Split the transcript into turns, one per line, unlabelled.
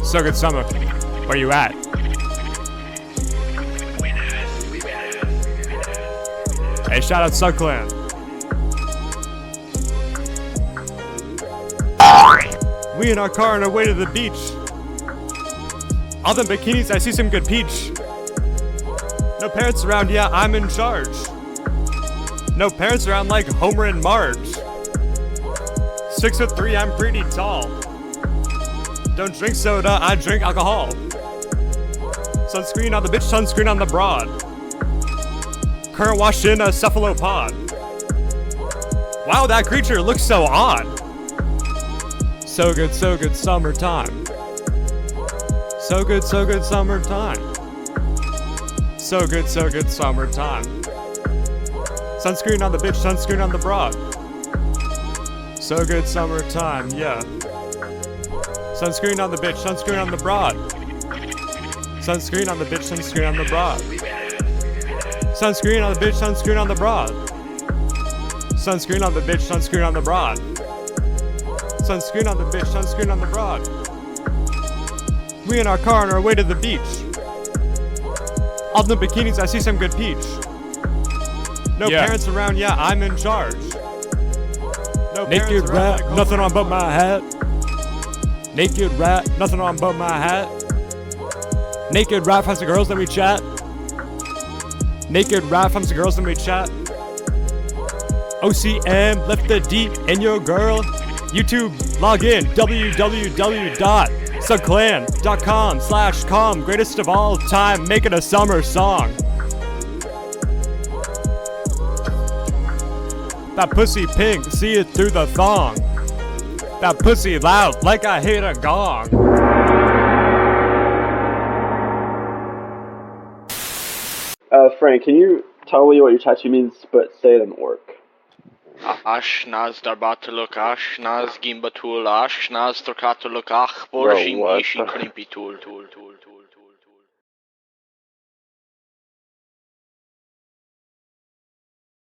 So good summer. Where you at? Hey, shout out Subclan. We in our car on our way to the beach. All them bikinis, I see some good peach. No parents around, yeah, I'm in charge. No parents around like Homer and Marge. 6'3", I'm pretty tall. Don't drink soda, I drink alcohol. Sunscreen on the bitch, sunscreen on the broad. Current washed in a cephalopod. Wow, that creature looks so odd. So good summertime. So good summertime. So good summertime. Sunscreen on the bitch, sunscreen on the broad. So good summertime, yeah. Sunscreen on the bitch, sunscreen on the broad. Sunscreen on the bitch, sunscreen on the broad. Sunscreen on the bitch, sunscreen on the broad. Sunscreen on the bitch, sunscreen on the broad. Sunscreen on the bitch, sunscreen on the broad. We in our car on our way to the beach. All the bikinis, I see some good peach. No parents around, yeah, I'm in charge. No naked rat, like nothing on but my hat. Naked rat, nothing on but my hat. Naked rat from the girls, let me chat. Naked rat from the girls, let me chat. OCM, left the D in your girl. YouTube, log in, www.subclan.com/com. Greatest of all time, make it a summer song. That pussy pink, see it through the thong. That pussy loud, like I hit a gong.
Frank, can you tell me what your tattoo means, but say it in orc?
Ash naz darbatuluk ash naz gimbatul ash naz torkatuluk ach borjim ishi krimpi tool.